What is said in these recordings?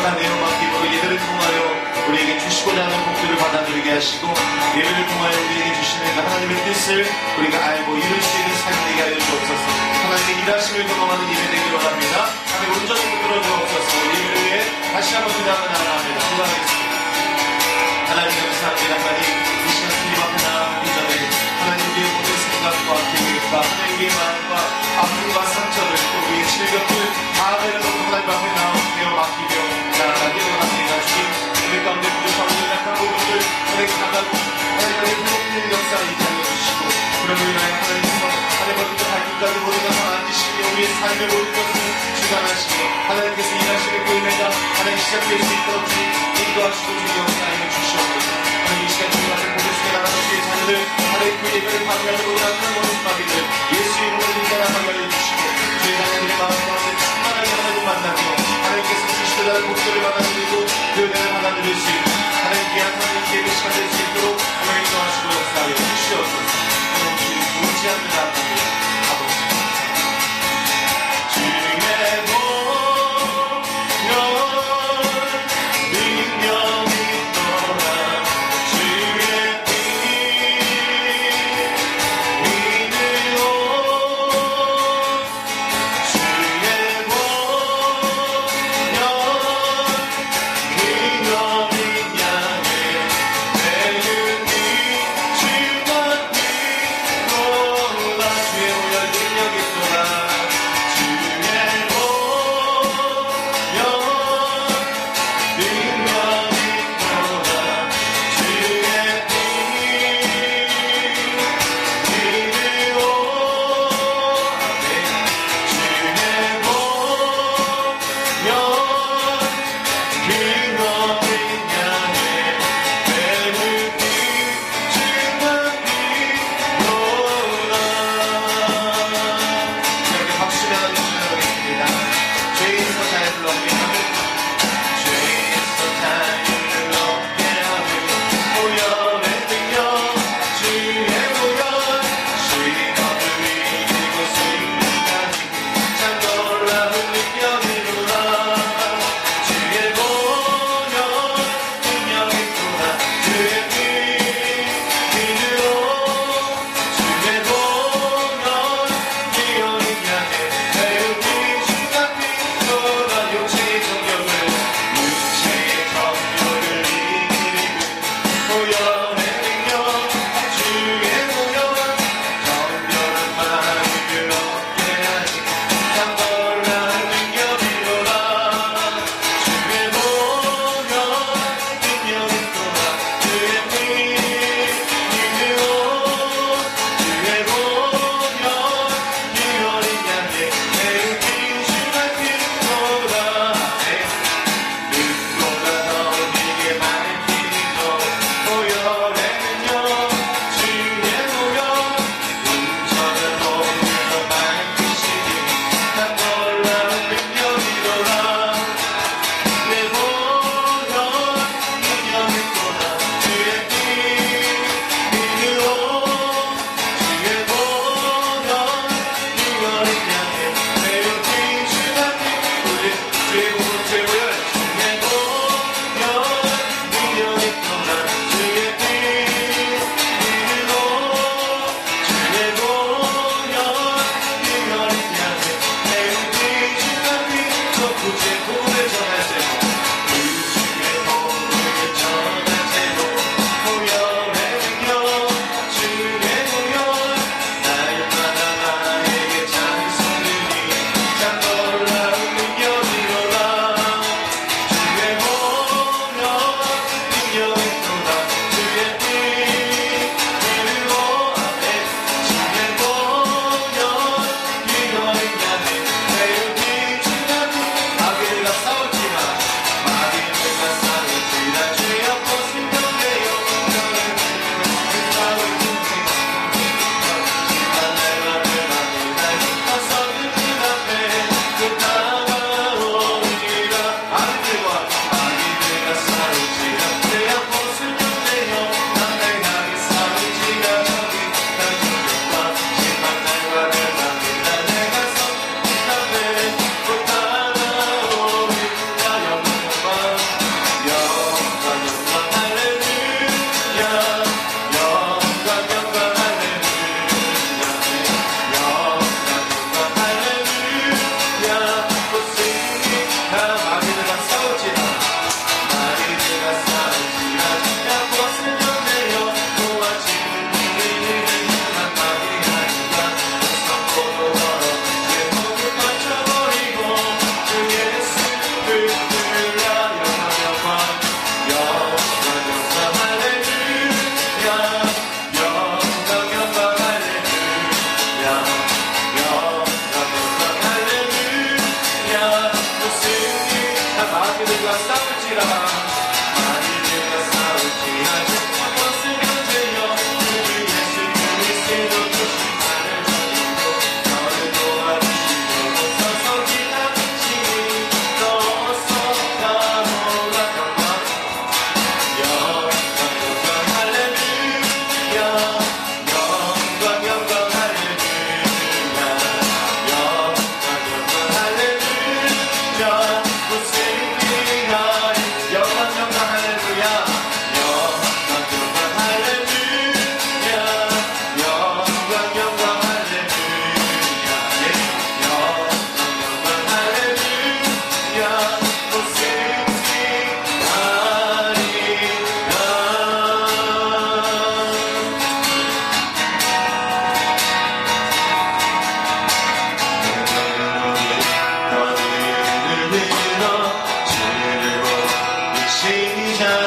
하나 내어 맡기고 예배를 통하여 우리에게 주시고자 하는 복들을 받아들이게 하시고 예배를 통하여 우리에게 주시는 하나님의 뜻을 우리가 알고 이룰 수 있는 삶이 되게 하여 주옵소서. 하나님의 일하심을 경험하는 예배 되기를 원합니다. 하나님 온전히 붙들어 주옵소서. 예배를 위해 다시 한번 기도하며 나아갑니다. 기도하겠습니다. 하나님 감사합니다. 하나님 이 시간 주님 앞에 나아가기 전에 하나님 우리의 모든 생각과 계획과 하나님 우리의 마음과 아픔과 상처를 또 우리의 질병을 다 내려놓고 하나님 앞에 나오며 맡기며 나아가기 원합니다. 주님 우리 가운데 부족하고 약한 부분들 하나님 강하고 하나님의 회복된 역사 있게 하여 주시고 그러므로 인하여 하나님께서 하나님 어디서 발끝까지 모든 것을 앉으시며 우리의 삶의 모든 것을 주관하시며 하나님께서 일하시는 그 은혜가 하나님 시작될 수 있도록 주님 인도하시고 주님 역사하여 주시옵소서. 하나님 이 시간 주님 앞에 고개 숙여 나가는 주의 자녀들 하나님 그 예배를 방해하는 모든 악한 모든 마귀들 예수 이름으로 인정하게 하여 주시고 주의 자녀들의 마음 가운데 충만하게 하나님 만나며 하나님께서 주시고자 하는 복들을 받아들이고 그 은혜를 받아들일 수 있는 하나님 귀한 하나님 예배 시간 될 수 있도록 하나님 인도하시고 역사하여 주시옵소서. 하나님 주님 보지 않는 아버지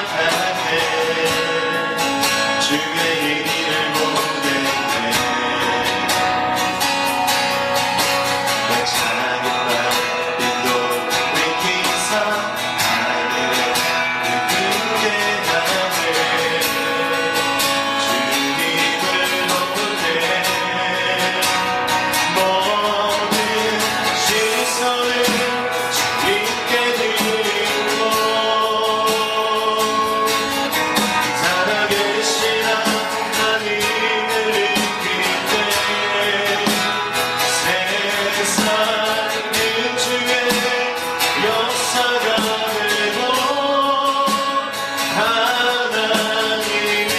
시작하네 주의 일을 보내네 내 찬양과 인도 기사 하늘에 기쁘게 하네 주님을 보내 모든 시선을 주님께 드리고 살아계신 하나님을 느낄 때 세상은 주의 역사가 되고 하나님이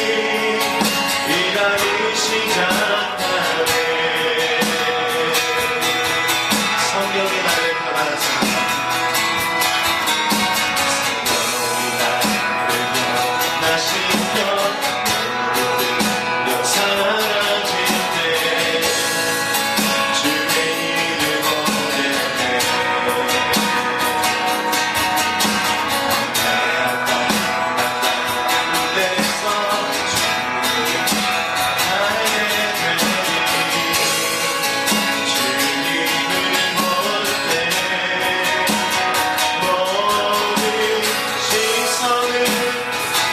일하기 시작하네 성경이 나를 가라사가 성경이 나를 변화시켜 모든 사라질 때 주의 일을 보내네 데서 나의 되니 주님을 볼때 모든 시선을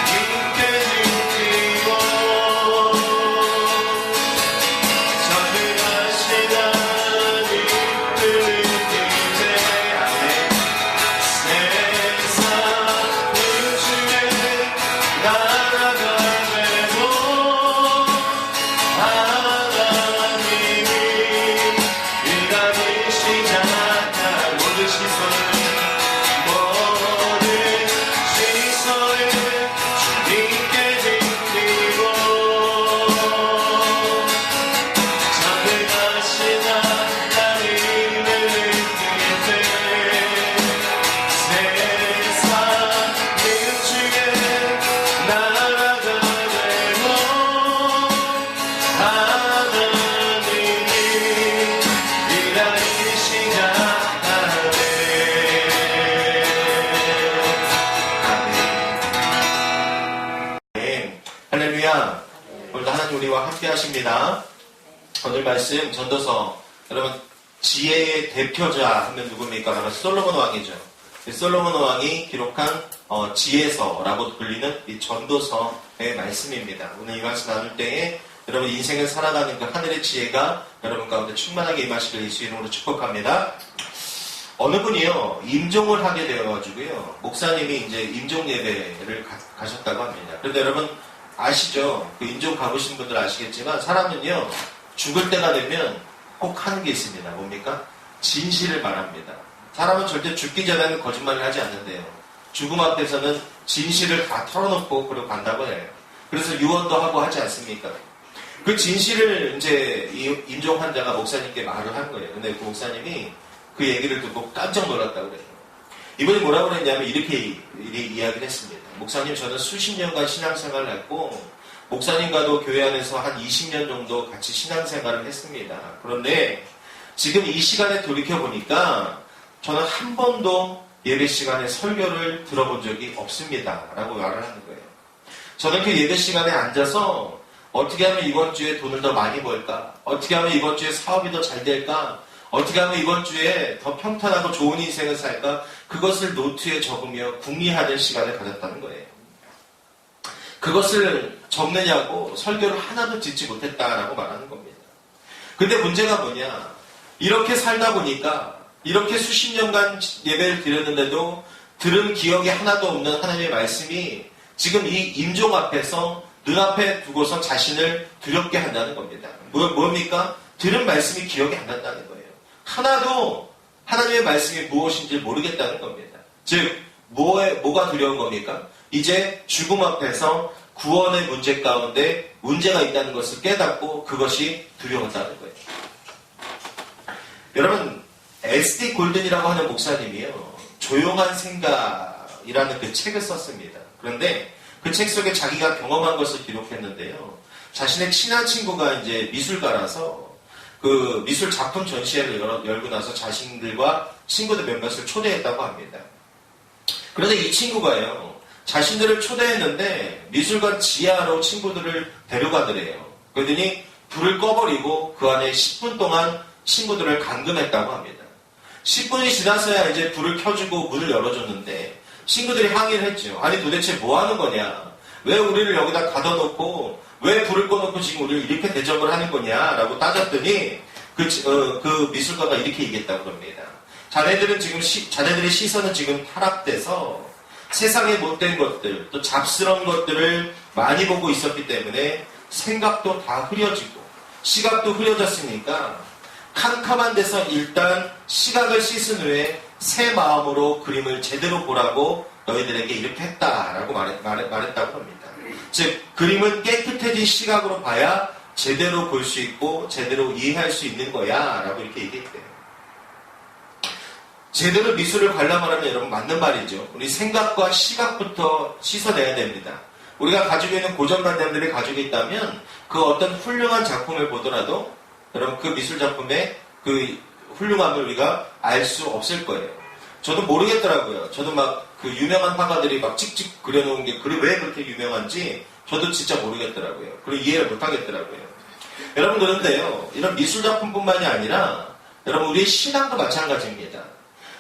깊게 느끼고 전능하신 하나님을 느낄 때 안에 세상은 주의 나라가 되고 하나님이 일하기 시작한 모든 시선을 주님께 드리고 전능하신 하나님을 느낄 때 세상은 주의 나라가 되고 하나님이 일하기 시작하네 아멘. 할렐루야. 오늘도 하나님 우리와 함께 하십니다. 오늘 말씀 전도서 여러분 지혜의 대표자 하면 누굽니까? 바로 솔로몬 왕이죠. 이 솔로몬 왕이 기록한 지혜서라고 불리는 이 전도서의 말씀입니다. 오늘 이 말씀 나눌 때에 여러분 인생을 살아가는 그 하늘의 지혜가 여러분 가운데 충만하게 임하시길 예수 이름으로 축복합니다. 어느 분이요 임종을 하게 되어가지고요 목사님이 이제 임종 예배를 가셨다고 합니다. 그런데 여러분 아시죠? 그 임종 가보신 분들 아시겠지만 사람은요 죽을 때가 되면 꼭 하는 게 있습니다. 뭡니까? 진실을 말합니다. 사람은 절대 죽기 전에는 거짓말을 하지 않는데요. 죽음 앞에서는 진실을 다 털어놓고 그러고 간다고 해요. 그래서 유언도 하고 하지 않습니까? 그 진실을 이제 이 임종 환자가 목사님께 말을 한 거예요. 근데 그 목사님이 그 얘기를 듣고 깜짝 놀랐다고 그래요. 이분이 뭐라고 그랬냐면 이렇게 이야기를 했습니다. 목사님 저는 수십 년간 신앙생활을 했고 목사님과도 교회 안에서 한 20년 정도 같이 신앙생활을 했습니다. 그런데 지금 이 시간에 돌이켜보니까 저는 한 번도 예배 시간에 설교를 들어본 적이 없습니다. 라고 말을 하는 거예요. 저는 그 예배 시간에 앉아서 어떻게 하면 이번 주에 돈을 더 많이 벌까? 어떻게 하면 이번 주에 사업이 더 잘 될까? 어떻게 하면 이번 주에 더 평탄하고 좋은 인생을 살까? 그것을 노트에 적으며 궁리하는 시간을 가졌다는 거예요. 그것을 적느냐고 설교를 하나도 듣지 못했다라고 말하는 겁니다. 근데 문제가 뭐냐? 이렇게 살다 보니까 이렇게 수십 년간 예배를 드렸는데도 들은 기억이 하나도 없는 하나님의 말씀이 지금 이 임종 앞에서 눈앞에 두고서 자신을 두렵게 한다는 겁니다. 뭡니까? 들은 말씀이 기억이 안 난다는 거예요. 하나도 하나님의 말씀이 무엇인지 모르겠다는 겁니다. 즉 뭐가 두려운 겁니까? 이제 죽음 앞에서 구원의 문제 가운데 문제가 있다는 것을 깨닫고 그것이 두려웠다는 거예요. 여러분 S.D. 골든이라고 하는 목사님이요 조용한 생각이라는 그 책을 썼습니다. 그런데 그 책 속에 자기가 경험한 것을 기록했는데요. 자신의 친한 친구가 이제 미술가라서 그 미술 작품 전시회를 열고 나서 자신들과 친구들 몇몇을 초대했다고 합니다. 그런데 이 친구가요, 자신들을 초대했는데 미술관 지하로 친구들을 데려가더래요. 그러더니 불을 꺼버리고 그 안에 10분 동안 친구들을 감금했다고 합니다. 10분이 지나서야 이제 불을 켜주고 문을 열어줬는데 친구들이 항의를 했죠. 아니 도대체 뭐 하는 거냐? 왜 우리를 여기다 가둬놓고 왜 불을 꺼놓고 지금 우리를 이렇게 대접을 하는 거냐라고 따졌더니 그 미술가가 이렇게 얘기했다고 합니다. 자네들은 지금 자네들의 시선은 지금 타락돼서 세상의 못된 것들 또 잡스러운 것들을 많이 보고 있었기 때문에 생각도 다 흐려지고 시각도 흐려졌으니까 캄캄한 데서 일단 시각을 씻은 후에 새 마음으로 그림을 제대로 보라고 너희들에게 이렇게 했다라고 말했다고 합니다. 즉 그림은 깨끗해진 시각으로 봐야 제대로 볼 수 있고 제대로 이해할 수 있는 거야 라고 이렇게 얘기했대요. 제대로 미술을 관람하려면 여러분 맞는 말이죠. 우리 생각과 시각부터 씻어내야 됩니다. 우리가 가지고 있는 고정관념들이 가지고 있다면 그 어떤 훌륭한 작품을 보더라도 여러분 그 미술 작품의 그 훌륭함을 우리가 알 수 없을 거예요. 저도 모르겠더라고요. 저도 막 그 유명한 화가들이 막 찍찍 그려놓은 게 왜 그렇게 유명한지 저도 진짜 모르겠더라고요. 그리고 이해를 못하겠더라고요. 여러분 그런데요. 이런 미술 작품뿐만이 아니라 여러분 우리의 신앙도 마찬가지입니다.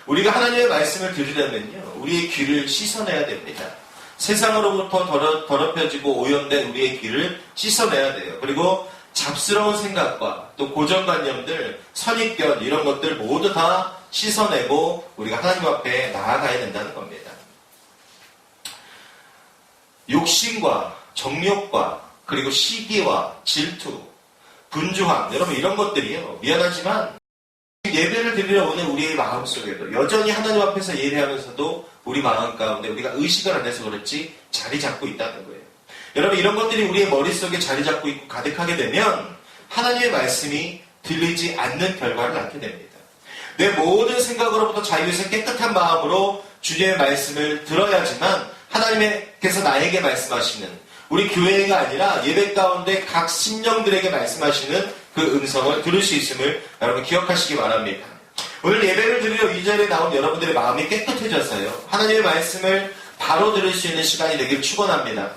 우리가 하나님의 말씀을 들으려면요. 우리의 귀를 씻어내야 됩니다. 세상으로부터 더럽혀지고 오염된 우리의 귀를 씻어내야 돼요. 그리고 잡스러운 생각과 또 고정관념들, 선입견 이런 것들 모두 다 씻어내고 우리가 하나님 앞에 나아가야 된다는 겁니다. 욕심과 정욕과 그리고 시기와 질투, 분주함 여러분 이런 것들이요. 미안하지만 예배를 드리러 오는 우리의 마음속에도 여전히 하나님 앞에서 예배하면서도 우리 마음 가운데 우리가 의식을 안 해서 그렇지 자리 잡고 있다는 거예요. 여러분 이런 것들이 우리의 머릿속에 자리 잡고 있고 가득하게 되면 하나님의 말씀이 들리지 않는 결과를 낳게 됩니다. 내 모든 생각으로부터 자유해서 깨끗한 마음으로 주님의 말씀을 들어야지만 하나님께서 나에게 말씀하시는 우리 교회가 아니라 예배 가운데 각 심령들에게 말씀하시는 그 음성을 들을 수 있음을 여러분 기억하시기 바랍니다. 오늘 예배를 드리러 이 자리에 나온 여러분들의 마음이 깨끗해졌어요. 하나님의 말씀을 바로 들을 수 있는 시간이 되길 축원합니다.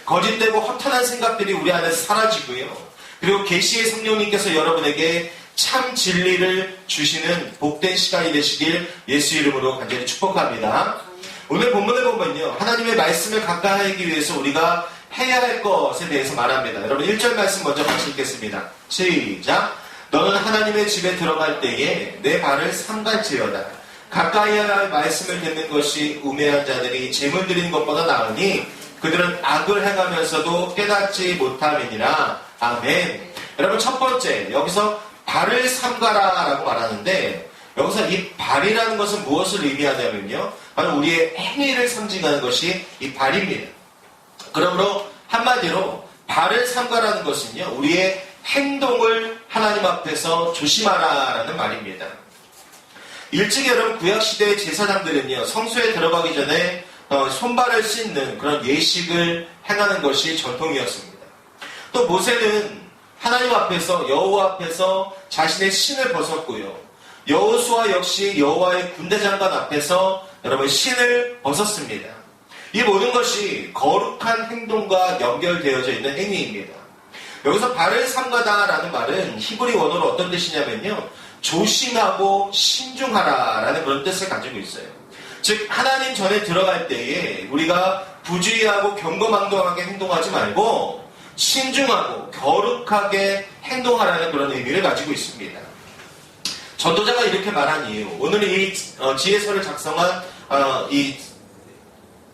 거짓되고 허탄한 생각들이 우리 안에서 사라지고요. 그리고 계시의 성령님께서 여러분에게 참 진리를 주시는 복된 시간이 되시길 예수 이름으로 간절히 축복합니다. 오늘 본문을 보면요. 하나님의 말씀을 가까이 하기 위해서 우리가 해야 할 것에 대해서 말합니다. 여러분 1절 말씀 먼저 같이 읽겠습니다. 시작. 너는 하나님의 집에 들어갈 때에 내 발을 삼갈지어다. 가까이 할 말씀을 듣는 것이 우매한 자들이 재물 드리는 것보다 나으니 그들은 악을 행하면서도 깨닫지 못함이니라. 아멘. 여러분 첫 번째 여기서 발을 삼가라 라고 말하는데 여기서 이 발이라는 것은 무엇을 의미하냐면요. 바로 우리의 행위를 상징하는 것이 이 발입니다. 그러므로 한마디로 발을 삼가라는 것은요. 우리의 행동을 하나님 앞에서 조심하라 라는 말입니다. 일찍 여러분 구약시대의 제사장들은요. 성소에 들어가기 전에 손발을 씻는 그런 예식을 행하는 것이 전통이었습니다. 또 모세는 하나님 앞에서 여호와 앞에서 자신의 신을 벗었고요. 여호수아 역시 여호와의 군대장관 앞에서 여러분 신을 벗었습니다. 이 모든 것이 거룩한 행동과 연결되어져 있는 행위입니다. 여기서 발을 삼가다라는 말은 히브리 원어로 어떤 뜻이냐면요. 조심하고 신중하라라는 그런 뜻을 가지고 있어요. 즉 하나님 전에 들어갈 때에 우리가 부주의하고 경거망동하게 행동하지 말고 신중하고 거룩하게 행동하라는 그런 의미를 가지고 있습니다. 전도자가 이렇게 말한 이유, 오늘 이 지혜서를 작성한 이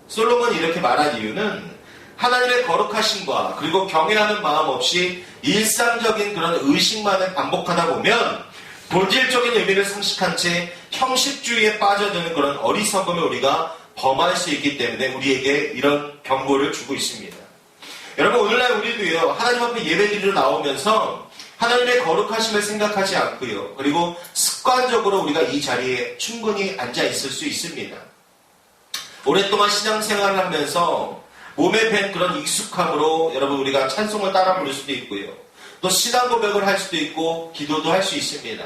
솔로몬이 이렇게 말한 이유는 하나님의 거룩하심과 그리고 경외하는 마음 없이 일상적인 그런 의식만을 반복하다 보면 본질적인 의미를 상실한 채 형식주의에 빠져드는 그런 어리석음을 우리가 범할 수 있기 때문에 우리에게 이런 경고를 주고 있습니다. 여러분 오늘날 우리도요 하나님 앞에 예배드리러 나오면서 하나님의 거룩하심을 생각하지 않고요. 그리고 습관적으로 우리가 이 자리에 충분히 앉아 있을 수 있습니다. 오랫동안 신앙생활을 하면서 몸에 밴 그런 익숙함으로 여러분 우리가 찬송을 따라 부를 수도 있고요. 또 신앙 고백을 할 수도 있고 기도도 할 수 있습니다.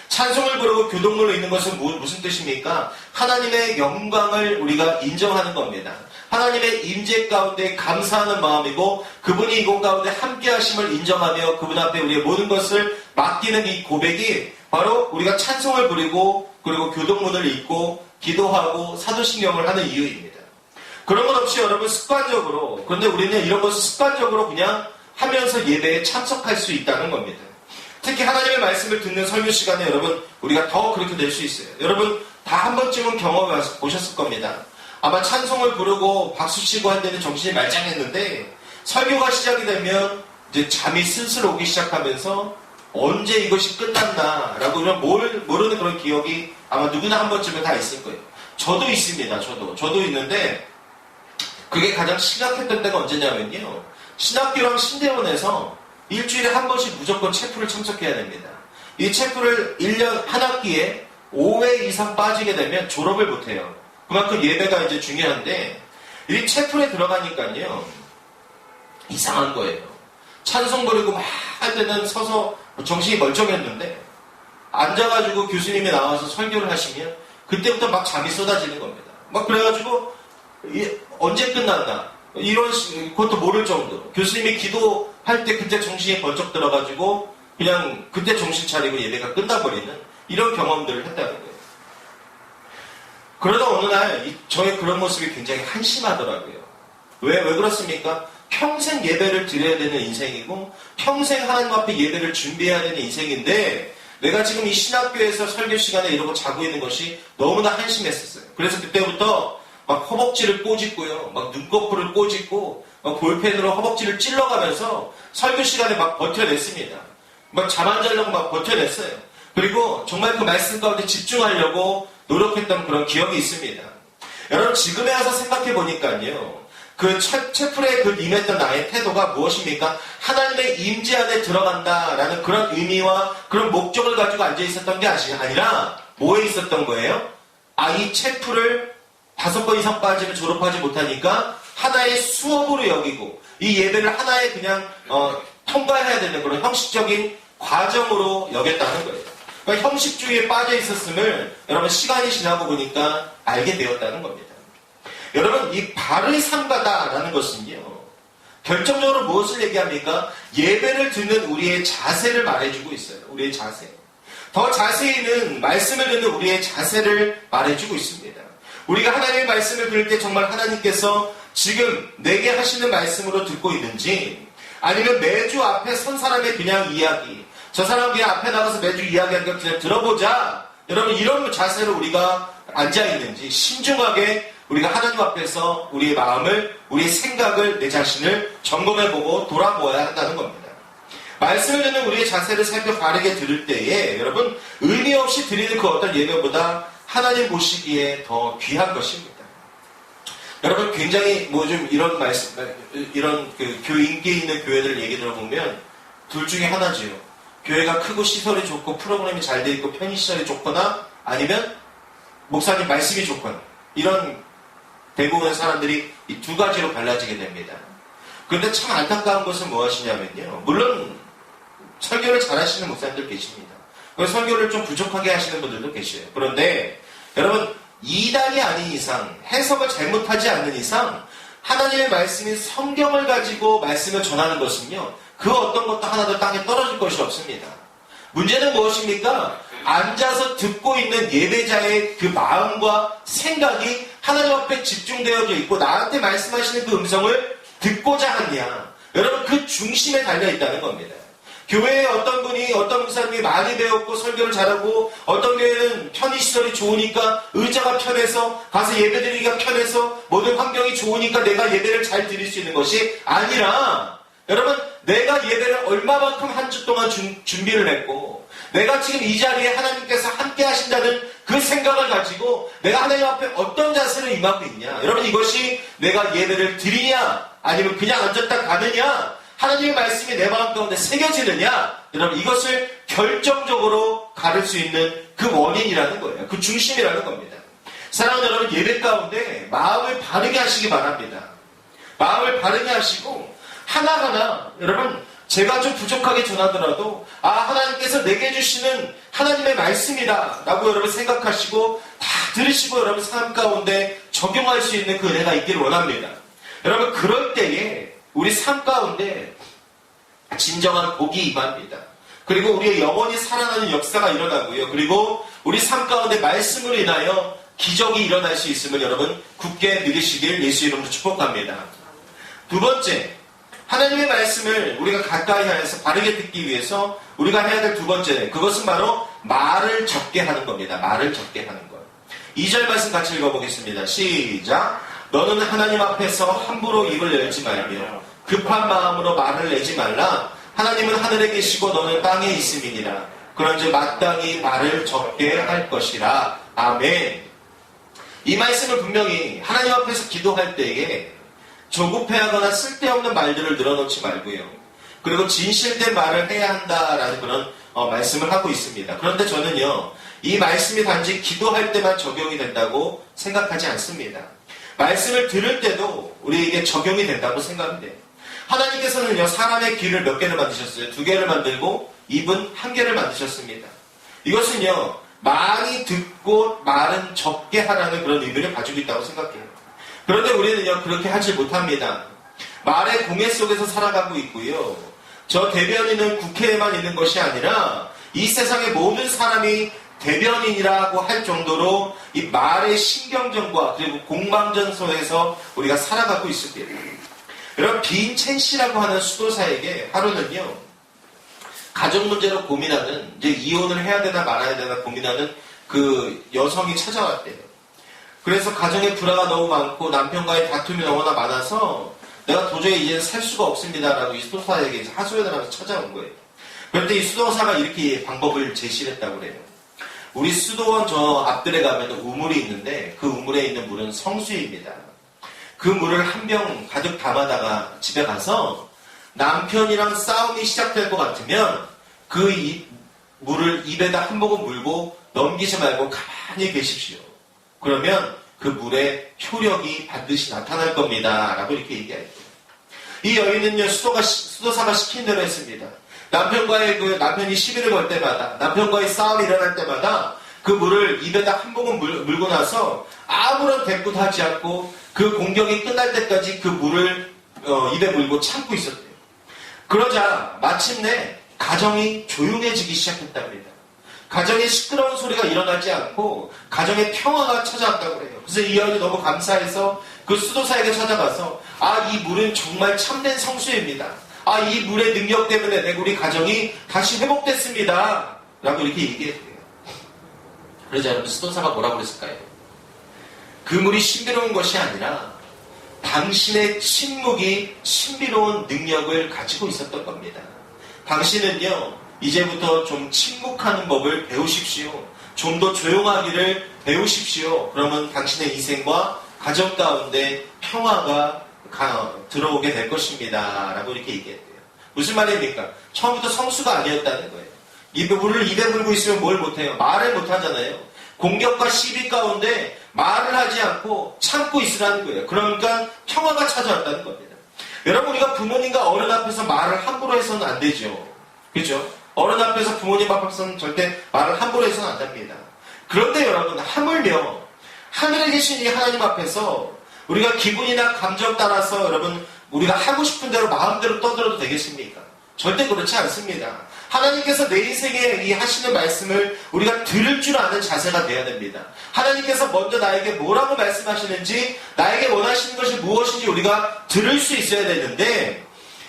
찬송을 부르고 교동물로 있는 것은 무슨 뜻입니까? 하나님의 영광을 우리가 인정하는 겁니다. 하나님의 임재 가운데 감사하는 마음이고 그분이 이곳 가운데 함께 하심을 인정하며 그분 앞에 우리의 모든 것을 맡기는 이 고백이 바로 우리가 찬송을 부리고 그리고 교동문을 읽고 기도하고 사도신경을 하는 이유입니다. 그런 것 없이 여러분 습관적으로, 그런데 우리는 이런 것을 습관적으로 그냥 하면서 예배에 참석할 수 있다는 겁니다. 특히 하나님의 말씀을 듣는 설교 시간에 여러분 우리가 더 그렇게 될 수 있어요. 여러분 다 한 번쯤은 경험해 보셨을 겁니다. 아마 찬송을 부르고 박수 치고 할 때는 정신이 말짱했는데 설교가 시작이 되면 이제 잠이 슬슬 오기 시작하면서 언제 이것이 끝났나 라고 모르는 그런 기억이 아마 누구나 한 번쯤은 다 있을 거예요. 저도 있습니다. 저도 있는데 그게 가장 심각했던 때가 언제냐면요. 신학교랑 신대원에서 일주일에 한 번씩 무조건 체프를 참석해야 됩니다. 이 체프를 1년 한 학기에 5회 이상 빠지게 되면 졸업을 못해요. 그만큼 예배가 이제 중요한데 이 체프에 들어가니까요. 이상한 거예요. 찬송 부르고 막 할 때는 서서 정신이 멀쩡했는데 앉아가지고 교수님이 나와서 설교를 하시면 그때부터 막 잠이 쏟아지는 겁니다. 막 그래가지고 언제 끝났나 이런 그것도 모를 정도로 교수님이 기도할 때 그때 정신이 번쩍 들어가지고 그냥 그때 정신 차리고 예배가 끝나버리는 이런 경험들을 했다는 거예요. 그러다 어느 날 저의 그런 모습이 굉장히 한심하더라고요. 왜 그렇습니까? 평생 예배를 드려야 되는 인생이고 평생 하나님 앞에 예배를 준비해야 되는 인생인데 내가 지금 이 신학교에서 설교 시간에 이러고 자고 있는 것이 너무나 한심했었어요. 그래서 그때부터 막 허벅지를 꼬집고요. 막 눈꺼풀을 꼬집고 막 볼펜으로 허벅지를 찔러가면서 설교 시간에 막 버텨냈습니다. 막 잠 안 자려고 막 버텨냈어요. 그리고 정말 그 말씀 가운데 집중하려고 노력했던 그런 기억이 있습니다. 여러분 지금에 와서 생각해 보니까요. 그 채플에 그 임했던 나의 태도가 무엇입니까? 하나님의 임재 안에 들어간다라는 그런 의미와 그런 목적을 가지고 앉아 있었던 게 아니라 뭐에 있었던 거예요? 이 채플을 5번 이상 빠지면 졸업하지 못하니까 하나의 수업으로 여기고 이 예배를 하나의 그냥 통과해야 되는 그런 형식적인 과정으로 여겼다는 거예요. 그러니까 형식주의에 빠져 있었음을 여러분 시간이 지나고 보니까 알게 되었다는 겁니다. 여러분 이 발을 삼가다라는 것은요. 결정적으로 무엇을 얘기합니까? 예배를 듣는 우리의 자세를 말해주고 있어요. 우리의 자세. 더 자세히는 말씀을 듣는 우리의 자세를 말해주고 있습니다. 우리가 하나님의 말씀을 들을 때 정말 하나님께서 지금 내게 하시는 말씀으로 듣고 있는지 아니면 매주 앞에 선 사람의 그냥 이야기 저 사람 그냥 앞에 나가서 매주 이야기하니까 그냥 들어보자 여러분 이런 자세로 우리가 앉아있는지 신중하게 우리가 하나님 앞에서 우리의 마음을 우리의 생각을 내 자신을 점검해보고 돌아보아야 한다는 겁니다. 말씀을 듣는 우리의 자세를 살펴 바르게 들을 때에 여러분 의미 없이 드리는 그 어떤 예배보다 하나님 보시기에 더 귀한 것입니다. 여러분 굉장히 좀 이런 말씀, 이런 그 인기 있는 교회들 얘기 들어보면 둘 중에 하나지요. 교회가 크고 시설이 좋고 프로그램이 잘 돼 있고 편의시설이 좋거나 아니면 목사님 말씀이 좋거나 이런 대부분의 사람들이 이 두 가지로 갈라지게 됩니다. 그런데 참 안타까운 것은 무엇이냐면요. 물론 설교를 잘하시는 목사님들 계십니다. 설교를 좀 부족하게 하시는 분들도 계셔요. 그런데 여러분 이단이 아닌 이상 해석을 잘못하지 않는 이상 하나님의 말씀인 성경을 가지고 말씀을 전하는 것은요. 그 어떤 것도 하나도 땅에 떨어질 것이 없습니다. 문제는 무엇입니까? 앉아서 듣고 있는 예배자의 그 마음과 생각이 하나님 앞에 집중되어져 있고 나한테 말씀하시는 그 음성을 듣고자 하느냐. 여러분 그 중심에 달려있다는 겁니다. 교회에 어떤 분이 어떤 목사님이 많이 배웠고 설교를 잘하고 어떤 교회는 편의시설이 좋으니까 의자가 편해서 가서 예배드리기가 편해서 모든 환경이 좋으니까 내가 예배를 잘 드릴 수 있는 것이 아니라 여러분 내가 예배를 얼마만큼 한 주 동안 준비를 했고 내가 지금 이 자리에 하나님께서 함께 하신다는 그 생각을 가지고 내가 하나님 앞에 어떤 자세로 임하고 있냐. 여러분 이것이 내가 예배를 드리냐 아니면 그냥 앉았다 가느냐 하나님의 말씀이 내 마음 가운데 새겨지느냐 여러분 이것을 결정적으로 가를 수 있는 그 원인이라는 거예요. 그 중심이라는 겁니다. 사랑하는 여러분 예배 가운데 마음을 바르게 하시기 바랍니다. 마음을 바르게 하시고 하나하나 여러분 제가 좀 부족하게 전하더라도 하나님께서 내게 주시는 하나님의 말씀이다 라고 여러분 생각하시고 다 들으시고 여러분 삶 가운데 적용할 수 있는 그 은혜가 있기를 원합니다. 여러분, 그럴 때에 우리 삶 가운데 진정한 복이 임합니다. 그리고 우리의 영혼이 살아나는 역사가 일어나고요. 그리고 우리 삶 가운데 말씀으로 인하여 기적이 일어날 수 있음을 여러분 굳게 믿으시길 예수 이름으로 축복합니다. 두 번째, 하나님의 말씀을 우리가 가까이 하여서 바르게 듣기 위해서 우리가 해야 될 두 번째, 그것은 바로 말을 적게 하는 겁니다. 말을 적게 하는 것. 2절 말씀 같이 읽어보겠습니다. 시작. 너는 하나님 앞에서 함부로 입을 열지 말며 급한 마음으로 말을 내지 말라. 하나님은 하늘에 계시고 너는 땅에 있음이니라. 그런즉 마땅히 말을 적게 할 것이라. 아멘. 이 말씀을 분명히 하나님 앞에서 기도할 때에 조급해하거나 쓸데없는 말들을 늘어놓지 말고요. 그리고 진실된 말을 해야 한다라는 그런 말씀을 하고 있습니다. 그런데 저는요, 이 말씀이 단지 기도할 때만 적용이 된다고 생각하지 않습니다. 말씀을 들을 때도 우리에게 적용이 된다고 생각합니다. 하나님께서는요, 사람의 귀를 몇 개를 만드셨어요? 2개를 만들고 입은 1개를 만드셨습니다. 이것은요, 많이 듣고 말은 적게 하라는 그런 의미를 가지고 있다고 생각해요. 그런데 우리는요, 그렇게 하지 못합니다. 말의 공해 속에서 살아가고 있고요. 저 대변인은 국회에만 있는 것이 아니라 이 세상의 모든 사람이 대변인이라고 할 정도로 이 말의 신경전과 그리고 공방전소에서 우리가 살아가고 있습니다. 여러분, 빈첸 씨라고 하는 수도사에게 하루는요, 가족 문제로 고민하는, 이제 이혼을 해야 되나 말아야 되나 고민하는 그 여성이 찾아왔대요. 그래서 가정에 불화가 너무 많고 남편과의 다툼이 너무나 많아서 내가 도저히 이제는 살 수가 없습니다라고 이 수도사에게 하소연을 하면서 찾아온 거예요. 그런데 이 수도사가 이렇게 방법을 제시를 했다고 그래요. 우리 수도원 저 앞들에 가면 우물이 있는데 그 우물에 있는 물은 성수입니다. 그 물을 한 병 가득 담아다가 집에 가서 남편이랑 싸움이 시작될 것 같으면 그 물을 입에다 한 모금 물고 넘기지 말고 가만히 계십시오. 그러면 그 물의 효력이 반드시 나타날 겁니다. 라고 이렇게 얘기했어요. 이 여인은요, 수도사가 시킨 대로 했습니다. 남편이 시비를 걸 때마다, 남편과의 싸움이 일어날 때마다 그 물을 입에다 한 모금 물고 나서 아무런 대꾸도 하지 않고 그 공격이 끝날 때까지 그 물을 입에 물고 참고 있었대요. 그러자 마침내 가정이 조용해지기 시작했답니다. 가정에 시끄러운 소리가 일어나지 않고 가정에 평화가 찾아왔다고 해요. 그래서 이 여인이 너무 감사해서 그 수도사에게 찾아가서 이 물은 정말 참된 성수입니다. 이 물의 능력 때문에 우리 가정이 다시 회복됐습니다. 라고 이렇게 얘기했대요. 그러자 여러분, 수도사가 뭐라고 그랬을까요? 그 물이 신비로운 것이 아니라 당신의 침묵이 신비로운 능력을 가지고 있었던 겁니다. 당신은요, 이제부터 좀 침묵하는 법을 배우십시오. 좀 더 조용하기를 배우십시오. 그러면 당신의 인생과 가정 가운데 평화가 들어오게 될 것입니다. 라고 이렇게 얘기했대요. 무슨 말입니까? 처음부터 성수가 아니었다는 거예요. 물을 입에 물고 있으면 뭘 못해요? 말을 못하잖아요. 공격과 시비 가운데 말을 하지 않고 참고 있으라는 거예요. 그러니까 평화가 찾아왔다는 겁니다. 여러분, 우리가 부모님과 어른 앞에서 말을 함부로 해서는 안 되죠. 그렇죠? 어른 앞에서 부모님 앞에서는 절대 말을 함부로 해서는 안 됩니다. 그런데 여러분, 하물며 하늘에 계신 이 하나님 앞에서 우리가 기분이나 감정 따라서 여러분 우리가 하고 싶은 대로 마음대로 떠들어도 되겠습니까? 절대 그렇지 않습니다. 하나님께서 내 인생에 이 하시는 말씀을 우리가 들을 줄 아는 자세가 돼야 됩니다. 하나님께서 먼저 나에게 뭐라고 말씀하시는지, 나에게 원하시는 것이 무엇인지 우리가 들을 수 있어야 되는데,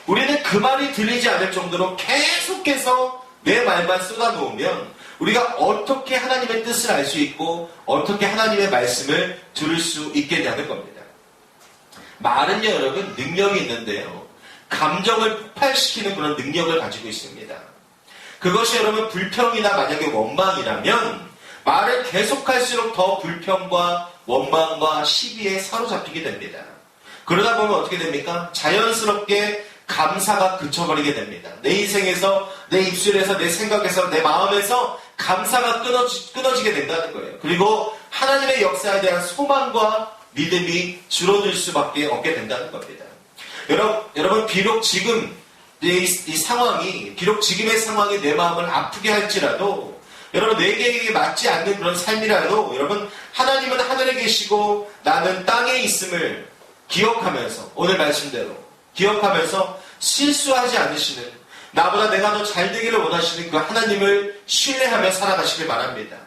우리는 그 말이 들리지 않을 정도로 계속해서 내 말만 쏟아놓으면 우리가 어떻게 하나님의 뜻을 알 수 있고 어떻게 하나님의 말씀을 들을 수 있게 되는 겁니다. 말은요, 여러분, 능력이 있는데요, 감정을 폭발시키는 그런 능력을 가지고 있습니다. 그것이 여러분 불평이나 만약에 원망이라면 말을 계속할수록 더 불평과 원망과 시비에 사로잡히게 됩니다. 그러다 보면 어떻게 됩니까? 자연스럽게 감사가 그쳐버리게 됩니다. 내 인생에서, 내 입술에서, 내 생각에서, 내 마음에서 감사가 끊어지게 된다는 거예요. 그리고 하나님의 역사에 대한 소망과 믿음이 줄어들 수밖에 없게 된다는 겁니다. 여러분, 비록 지금 이 상황이, 비록 지금의 상황이 내 마음을 아프게 할지라도 여러분 내게 맞지 않는 그런 삶이라도 여러분 하나님은 하늘에 계시고 나는 땅에 있음을 기억하면서 오늘 말씀대로 기억하면서 실수하지 않으시는 나보다 내가 더 잘 되기를 원하시는 그 하나님을 신뢰하며 살아가시길 바랍니다.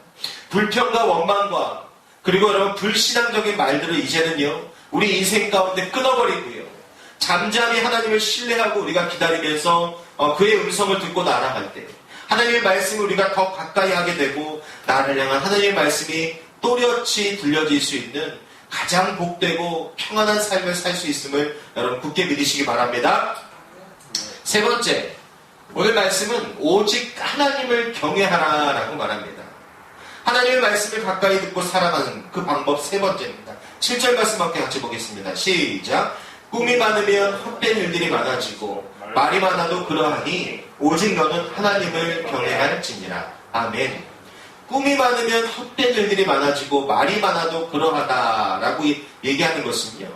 불평과 원망과 그리고 여러분 불신앙적인 말들을 이제는요 우리 인생 가운데 끊어버리고요 잠잠히 하나님을 신뢰하고 우리가 기다리면서 그의 음성을 듣고 나아갈 때 하나님의 말씀을 우리가 더 가까이 하게 되고 나를 향한 하나님의 말씀이 또렷이 들려질 수 있는 가장 복되고 평안한 삶을 살 수 있음을 여러분 굳게 믿으시기 바랍니다. 세 번째, 오늘 말씀은 오직 하나님을 경외하라라고 말합니다. 하나님의 말씀을 가까이 듣고 살아가는 그 방법 세 번째입니다. 7절 말씀밖에 같이 보겠습니다. 시작. 꿈이 많으면 헛된 일들이 많아지고 말이 많아도 그러하니 오직 너는 하나님을 경외할지니라. 아멘. 꿈이 많으면 헛된 일들이 많아지고 말이 많아도 그러하다라고 얘기하는 것은요.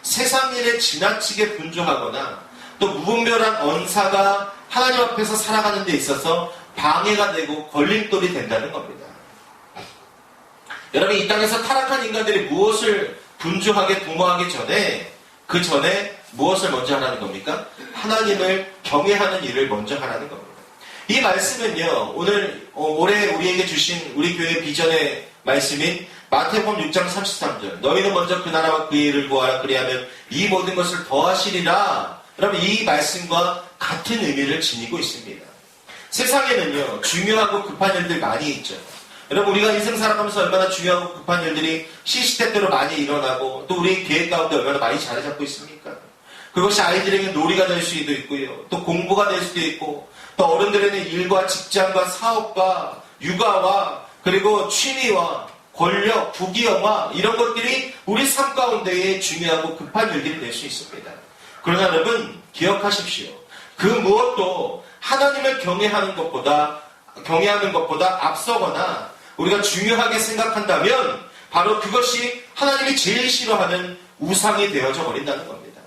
세상 일에 지나치게 분주하거나 또 무분별한 언사가 하나님 앞에서 살아가는 데 있어서 방해가 되고 걸림돌이 된다는 겁니다. 여러분 이 땅에서 타락한 인간들이 무엇을 분주하게 도모하기 전에 그 전에 무엇을 먼저 하라는 겁니까? 하나님을 경외하는 일을 먼저 하라는 겁니다. 이 말씀은요 올해 우리에게 주신 우리 교회 비전의 말씀인 마태복음 6장 33절 너희는 먼저 그 나라와 그 일을 구하라 그리하면 이 모든 것을 더하시리라. 여러분 이 말씀과 같은 의미를 지니고 있습니다. 세상에는요 중요하고 급한 일들 많이 있죠. 여러분 우리가 인생 살아가면서 얼마나 중요하고 급한 일들이 시시때때로 많이 일어나고 또 우리 계획 가운데 얼마나 많이 자리 잡고 있습니까? 그것이 아이들에게 놀이가 될 수도 있고요. 또 공부가 될 수도 있고 또 어른들에게는 일과 직장과 사업과 육아와 그리고 취미와 권력, 부귀영화 이런 것들이 우리 삶 가운데에 중요하고 급한 일들이 될 수 있습니다. 그러나 여러분 기억하십시오. 그 무엇도 하나님을 경외하는 것보다 앞서거나 우리가 중요하게 생각한다면 바로 그것이 하나님이 제일 싫어하는 우상이 되어져 버린다는 겁니다.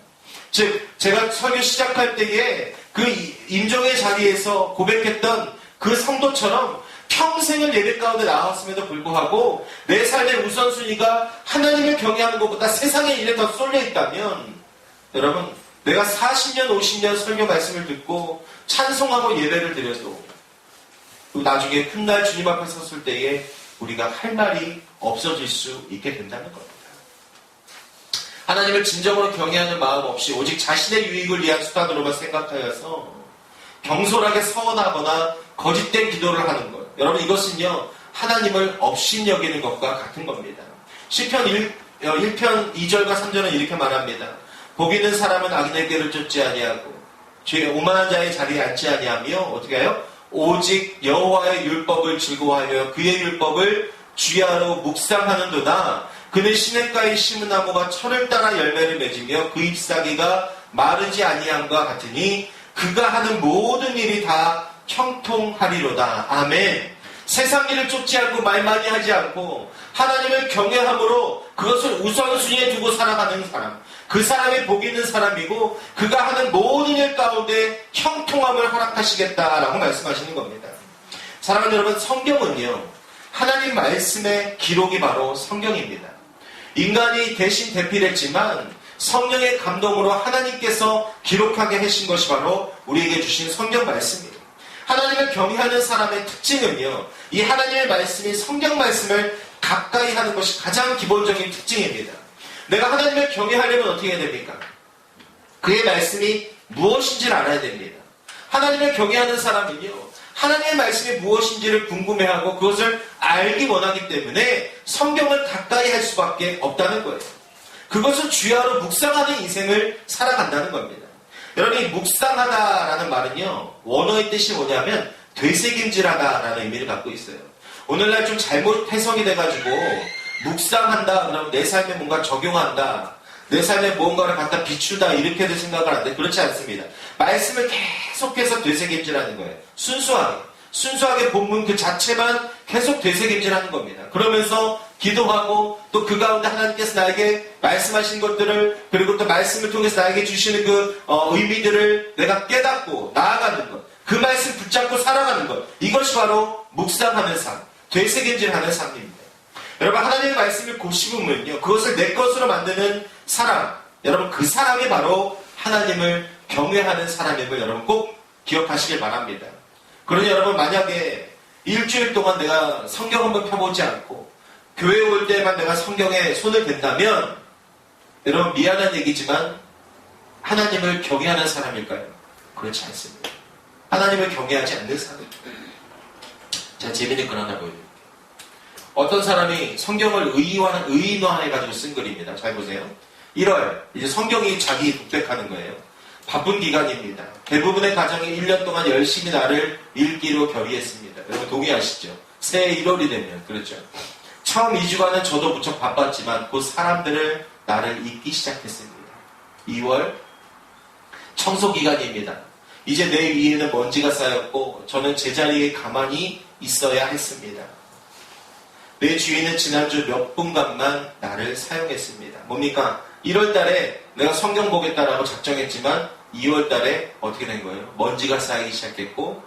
즉 제가 설교 시작할 때에 그 임종의 자리에서 고백했던 그 성도처럼 평생을 예배 가운데 나왔음에도 불구하고 내 삶의 우선순위가 하나님을 경외하는 것보다 세상의 일에 더 쏠려 있다면 여러분 내가 40년 50년 설교 말씀을 듣고 찬송하고 예배를 드려도 나중에 훗날 주님 앞에 섰을 때에 우리가 할 말이 없어질 수 있게 된다는 겁니다. 하나님을 진정으로 경외하는 마음 없이 오직 자신의 유익을 위한 수단으로만 생각하여서 경솔하게 서원하거나 거짓된 기도를 하는 것. 여러분 이것은요 하나님을 업신여기는 것과 같은 겁니다. 시편 1편 2절과 3절은 이렇게 말합니다. 복 있는 사람은 악인의 길을 쫓지 아니하고 죄 오만한 자의 자리에 앉지 아니하며 어떻게 해요? 오직 여호와의 율법을 즐거워하며 그의 율법을 주야로 묵상하는도다. 그는 시냇가에 심은 나무가 철을 따라 열매를 맺으며 그 잎사귀가 마르지 아니함과 같으니 그가 하는 모든 일이 다 형통하리로다. 아멘. 세상 일을 쫓지 않고 말 많이 하지 않고 하나님을 경외함으로 그것을 우선순위에 두고 살아가는 사람, 그 사람이 복 있는 사람이고 그가 하는 모든 일 가운데 형통함을 허락하시겠다라고 말씀하시는 겁니다. 사랑하는 여러분, 성경은요 하나님 말씀의 기록이 바로 성경입니다. 인간이 대신 대필했지만 성령의 감동으로 하나님께서 기록하게 하신 것이 바로 우리에게 주신 성경 말씀입니다. 하나님을 경외하는 사람의 특징은요 이 하나님의 말씀이 성경 말씀을 가까이 하는 것이 가장 기본적인 특징입니다. 내가 하나님을 경외하려면 어떻게 해야 됩니까? 그의 말씀이 무엇인지를 알아야 됩니다. 하나님을 경외하는 사람은요 하나님의 말씀이 무엇인지를 궁금해하고 그것을 알기 원하기 때문에 성경을 가까이 할 수밖에 없다는 거예요. 그것을 주야로 묵상하는 인생을 살아간다는 겁니다. 여러분 이 묵상하다라는 말은요 원어의 뜻이 뭐냐면 되새김질하다라는 의미를 갖고 있어요. 오늘날 좀 잘못 해석이 돼가지고 묵상한다 그러면 내 삶에 뭔가 적용한다, 내 삶에 무언가를 갖다 비추다 이렇게도 생각을 하는데 그렇지 않습니다. 말씀을 계속해서 되새김질하는 거예요. 순수하게 본문 그 자체만 계속 되새김질하는 겁니다. 그러면서 기도하고 또 그 가운데 하나님께서 나에게 말씀하신 것들을 그리고 또 말씀을 통해서 나에게 주시는 그 의미들을 내가 깨닫고 나아가는 것. 그 말씀 붙잡고 살아가는 것. 이것이 바로 묵상하는 삶, 되새김질하는 삶입니다. 여러분, 하나님의 말씀을 곱씹으면요, 그것을 내 것으로 만드는 사람, 여러분, 그 사람이 바로 하나님을 경외하는 사람임을 여러분 꼭 기억하시길 바랍니다. 그러니 여러분, 만약에 일주일 동안 내가 성경 한번 펴보지 않고 교회 올 때만 내가 성경에 손을 댄다면 여러분, 미안한 얘기지만 하나님을 경외하는 사람일까요? 그렇지 않습니다. 하나님을 경외하지 않는 사람입니다. 자, 재미있는 글 하나 보여드릴게요. 어떤 사람이 성경을 의인화해가지고 쓴 글입니다. 잘 보세요. 1월, 이제 성경이 자기 독백하는 거예요. 바쁜 기간입니다. 대부분의 가정이 1년 동안 열심히 나를 읽기로 결의했습니다. 여러분 동의하시죠? 새해 1월이 되면, 그렇죠. 처음 2주간은 저도 무척 바빴지만 곧 사람들을 나를 읽기 시작했습니다. 2월, 청소 기간입니다. 이제 내 위에는 먼지가 쌓였고 저는 제자리에 가만히 있어야 했습니다. 내 주인은 지난주 몇 분간만 나를 사용했습니다. 뭡니까? 1월 달에 내가 성경 보겠다라고 작정했지만 2월 달에 어떻게 된 거예요? 먼지가 쌓이기 시작했고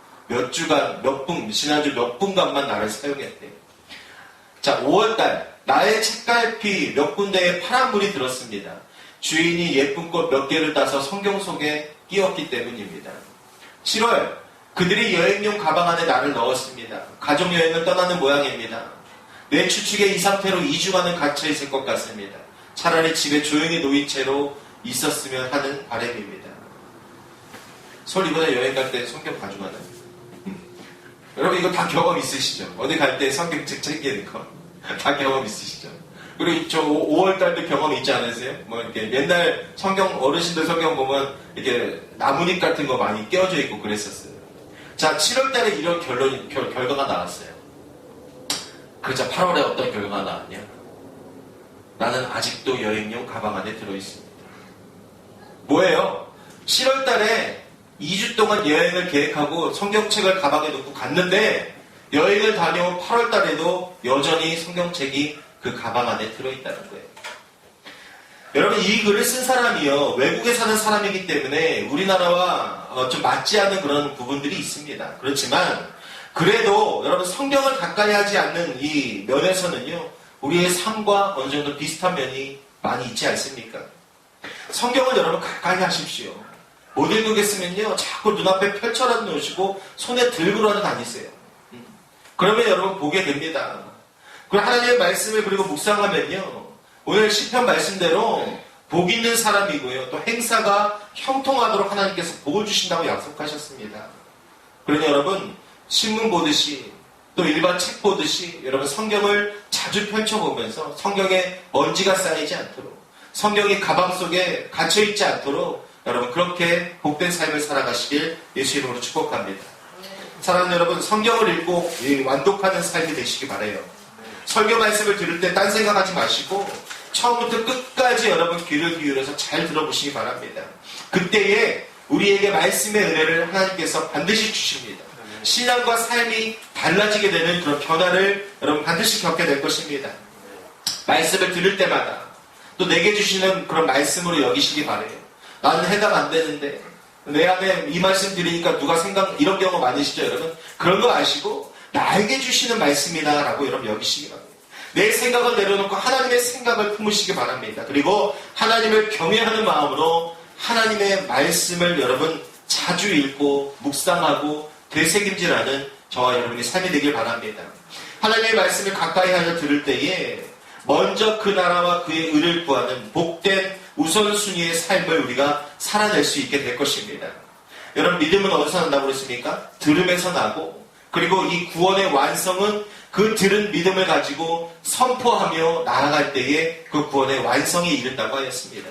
지난주 몇 분간만 나를 사용했대요. 자, 5월 달 나의 책갈피 몇 군데에 파란물이 들었습니다. 주인이 예쁜 꽃 몇 개를 따서 성경 속에 끼웠기 때문입니다. 7월 그들이 여행용 가방 안에 나를 넣었습니다. 가족여행을 떠나는 모양입니다. 내 추측에 이 상태로 2주간은 갇혀있을 것 같습니다. 차라리 집에 조용히 놓인 채로 있었으면 하는 바람입니다. 설 이번에 여행 갈 때 성경 가져가나요? 여러분 이거 다 경험 있으시죠? 어디 갈 때 성경책 챙기는 거 다 경험 있으시죠? 그리고 저 5월달도 경험 있지 않으세요? 뭐 이렇게 옛날 어르신들 성경 보면 이렇게 나뭇잎 같은 거 많이 껴져 있고 그랬었어요. 자, 7월달에 이런 결과가 나왔어요. 그러자 8월에 어떤 결과가 나왔냐? 나는 아직도 여행용 가방 안에 들어있습니다. 뭐예요? 7월달에 2주 동안 여행을 계획하고 성경책을 가방에 넣고 갔는데 여행을 다녀온 8월달에도 여전히 성경책이 그 가방 안에 들어있다는 거예요. 여러분 이 글을 쓴 사람이요 외국에 사는 사람이기 때문에 우리나라와 좀 맞지 않는 그런 부분들이 있습니다. 그렇지만 그래도 여러분 성경을 가까이 하지 않는 이 면에서는요 우리의 삶과 어느 정도 비슷한 면이 많이 있지 않습니까? 성경을 여러분 가까이 하십시오. 못 읽겠으면요 자꾸 눈앞에 펼쳐라도 놓으시고 손에 들고라도 다니세요. 그러면 여러분 보게 됩니다. 그리고 하나님의 말씀을 그리고 묵상하면요 오늘 시편 말씀대로 복 있는 사람이고요 또 행사가 형통하도록 하나님께서 복을 주신다고 약속하셨습니다. 그러니 여러분 신문 보듯이 또 일반 책 보듯이 여러분 성경을 자주 펼쳐보면서 성경에 먼지가 쌓이지 않도록 성경이 가방 속에 갇혀있지 않도록 여러분 그렇게 복된 삶을 살아가시길 예수 이름으로 축복합니다. 사랑하는 여러분 성경을 읽고 완독하는 삶이 되시기 바라요. 설교 말씀을 들을 때 딴 생각하지 마시고 처음부터 끝까지 여러분 귀를 기울여서 잘 들어보시기 바랍니다. 그때에 우리에게 말씀의 은혜를 하나님께서 반드시 주십니다. 신앙과 삶이 달라지게 되는 그런 변화를 여러분 반드시 겪게 될 것입니다. 말씀을 들을 때마다 또 내게 주시는 그런 말씀으로 여기시기 바라요. 나는 해당 안 되는데 내 안에 이 말씀 들으니까 누가 이런 경우 많으시죠 여러분? 그런 거 아시고 나에게 주시는 말씀이다 라고 여러분 여기시기 바랍니다. 내 생각을 내려놓고 하나님의 생각을 품으시기 바랍니다. 그리고 하나님을 경외하는 마음으로 하나님의 말씀을 여러분 자주 읽고 묵상하고 되새김질하는 저와 여러분의 삶이 되길 바랍니다. 하나님의 말씀을 가까이 하여 들을 때에 먼저 그 나라와 그의 의를 구하는 복된 우선순위의 삶을 우리가 살아낼 수 있게 될 것입니다. 여러분 믿음은 어디서 난다고 그랬습니까? 들음에서 나고 그리고 이 구원의 완성은 그 들은 믿음을 가지고 선포하며 나아갈 때에 그 구원의 완성에 이른다고 하였습니다.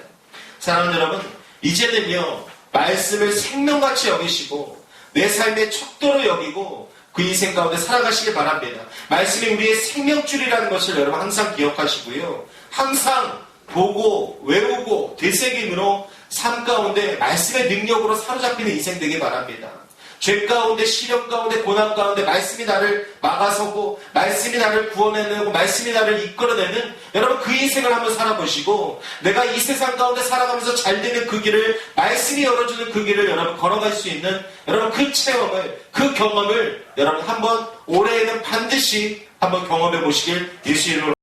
사랑하는 여러분 이제는요 말씀을 생명같이 여기시고 내 삶의 척도로 여기고 그 인생 가운데 살아가시길 바랍니다. 말씀이 우리의 생명줄이라는 것을 여러분 항상 기억하시고요. 항상 보고 외우고 되새김으로 삶 가운데 말씀의 능력으로 사로잡히는 인생 되길 바랍니다. 죄 가운데, 시련 가운데, 고난 가운데 말씀이 나를 막아서고 말씀이 나를 구원해내고 말씀이 나를 이끌어내는 여러분 그 인생을 한번 살아보시고 내가 이 세상 가운데 살아가면서 잘 되는 그 길을 말씀이 열어주는 그 길을 여러분 걸어갈 수 있는 여러분 그 체험을 그 경험을 여러분 한번 올해에는 반드시 한번 경험해 보시길 예수 이름으로